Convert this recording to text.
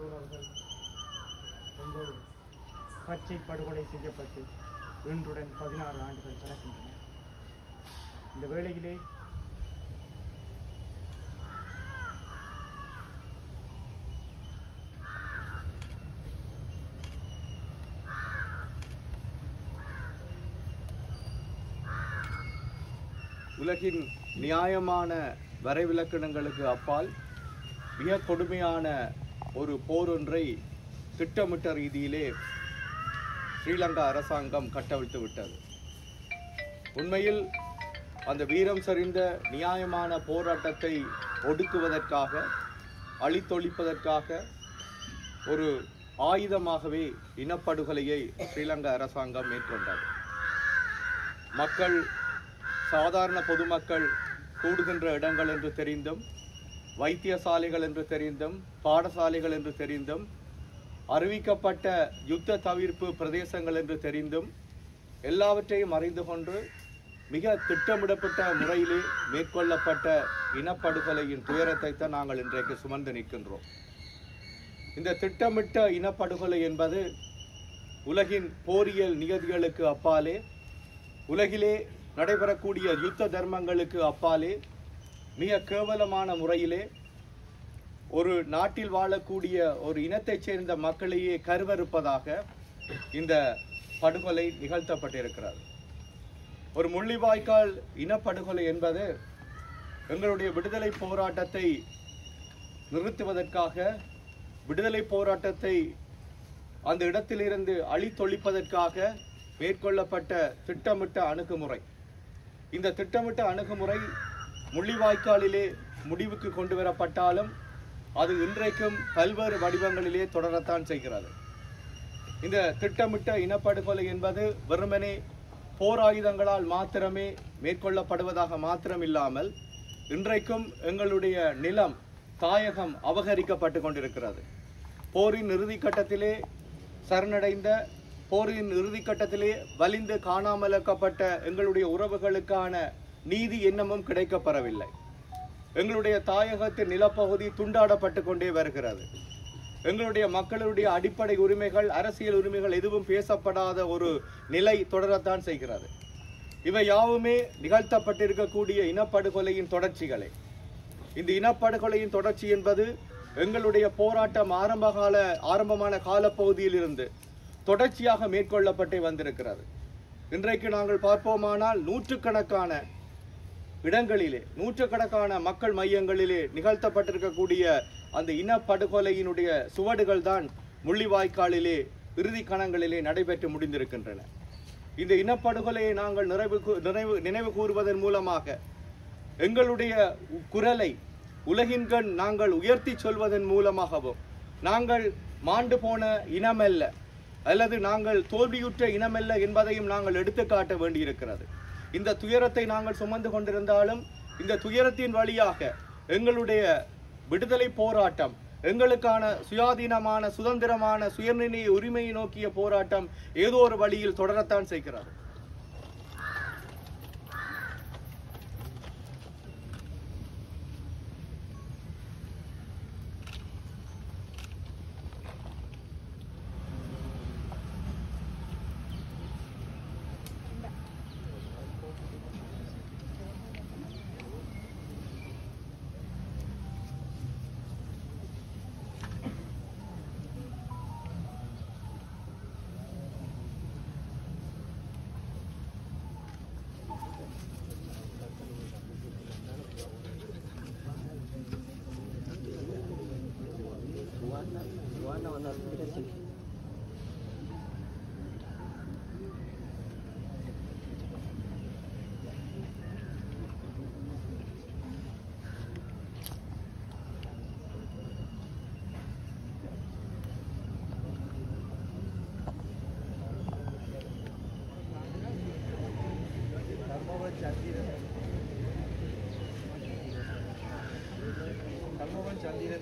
உறவுகள் 9 பச்சை படுகொலை செய்யப்பட்டு இன்றுடன் 16 ஆண்டுகள் கடக்கின்றன. இந்த வேளையிலே உலகின் நியாயமான வரைவிலக்கணங்களுக்கு அப்பால் மிக கொடுமையான ஒரு போர் ஒன்றை திட்டமிட்ட ரீதியிலே ஸ்ரீலங்கா அரசாங்கம் கட்டவிழ்த்து விட்டது. உண்மையில் அந்த வீரம் சரிந்த நியாயமான போராட்டத்தை ஒடுக்குவதற்காக, அழித்தொழிப்பதற்காக ஒரு ஆயுதமாகவே இனப்படுகொலையை ஸ்ரீலங்கா அரசாங்கம் மேற்கொண்டது. மக்கள், சாதாரண பொதுமக்கள் கூடுகின்ற இடங்கள் என்று தெரிந்தும், வைத்தியசாலைகள் என்று தெரிந்தும், பாடசாலைகள் என்று தெரிந்தும், அறிவிக்கப்பட்ட யுத்த தவிர்ப்பு பிரதேசங்கள் என்று தெரிந்தும் எல்லாவற்றையும் அறிந்து கொண்டு மிக திட்டமிடப்பட்ட முறையிலே மேற்கொள்ளப்பட்ட இனப்படுகொலையின் துயரத்தை தான் நாங்கள் இன்றைக்கு சுமந்து நிற்கின்றோம். இந்த திட்டமிட்ட இனப்படுகொலை என்பது உலகின் போரியல் நிகழ்வுகளுக்கு அப்பாலே, உலகிலே நடைபெறக்கூடிய யுத்த தர்மங்களுக்கு அப்பாலே மிக கேவலமான முறையிலே ஒரு நாட்டில் வாழக்கூடிய ஒரு இனத்தைச் சேர்ந்த மக்களையே கருவறுப்பதாக இந்த படுகொலை நிகழ்த்தப்பட்டிருக்கிறது. ஒரு முள்ளிவாய்க்கால் இனப்படுகொலை என்பது எங்களுடைய விடுதலை போராட்டத்தை நிறுத்துவதற்காக, விடுதலை போராட்டத்தை அந்த இடத்திலிருந்து அழித்தொழிப்பதற்காக மேற்கொள்ளப்பட்ட திட்டமிட்ட அணுகுமுறை. இந்த திட்டமிட்ட அணுகுமுறை முள்ளிவாய்க்காலிலே முடிவுக்கு கொண்டு வரப்பட்டாலும் அது இன்றைக்கும் பல்வேறு வடிவங்களிலே தொடரத்தான் செய்கிறது. இந்த திட்டமிட்ட இனப்படுகொலை என்பது வெறுமனே போர் ஆயுதங்களால் மாத்திரமே மேற்கொள்ளப்படுவதாக மாத்திரமில்லாமல் இன்றைக்கும் எங்களுடைய நிலம், தாயகம் அபகரிக்கப்பட்டு கொண்டிருக்கிறது. போரின் இறுதிக்கட்டத்திலே சரணடைந்த, போரின் இறுதிக்கட்டத்திலே வலிந்து காணாமலாக்கப்பட்ட எங்களுடைய உறவுகளுக்கான நீதி இன்னமும் கிடைக்கப்பெறவில்லை. எங்களுடைய தாயகத்தின் நிலப்பகுதி துண்டாடப்பட்டு கொண்டே வருகிறது. எங்களுடைய மக்களுடைய அடிப்படை உரிமைகள், அரசியல் உரிமைகள் எதுவும் பேசப்படாத ஒரு நிலை தொடரத்தான் செய்கிறது. இவை யாவுமே நிகழ்த்தப்பட்டிருக்கக்கூடிய இனப்படுகொலையின் தொடர்ச்சிகளே. இந்த இனப்படுகொலையின் தொடர்ச்சி என்பது எங்களுடைய போராட்டம் ஆரம்பமான காலப்பகுதியில் இருந்து தொடர்ச்சியாக மேற்கொள்ளப்பட்டே வந்திருக்கிறது. இன்றைக்கு நாங்கள் பார்ப்போமானால் நூற்றுக்கணக்கான இடங்களிலே, நூற்றுக்கணக்கான மக்கள் மையங்களிலே நிகழ்த்தப்பட்டிருக்கக்கூடிய அந்த இனப்படுகொலையினுடைய சுவடுகள் தான் முள்ளிவாய்க்காலிலே இறுதி கணங்களிலே நடைபெற்று முடிந்திருக்கின்றன. இந்த இனப்படுகொலையை நாங்கள் நினைவு கூறுவதன் மூலமாக எங்களுடைய குரலை உலகின்கண் நாங்கள் உயர்த்தி சொல்வதன் மூலமாகவும், நாங்கள் மாண்டு போன இனமல்ல அல்லது நாங்கள் தோல்வியுற்ற இனமல்ல என்பதையும் நாங்கள் எடுத்துக்காட்ட வேண்டியிருக்கிறது. இந்த துயரத்தை நாங்கள் சுமந்து கொண்டிருந்தாலும் இந்த துயரத்தின் வழியாக எங்களுடைய விடுதலை போராட்டம், எங்களுக்கான சுயாதீனமான, சுதந்திரமான, சுயநிர்ணய உரிமையை நோக்கிய போராட்டம் ஏதோ ஒரு வழியில் தொடரத்தான் செய்கிறது. Chandi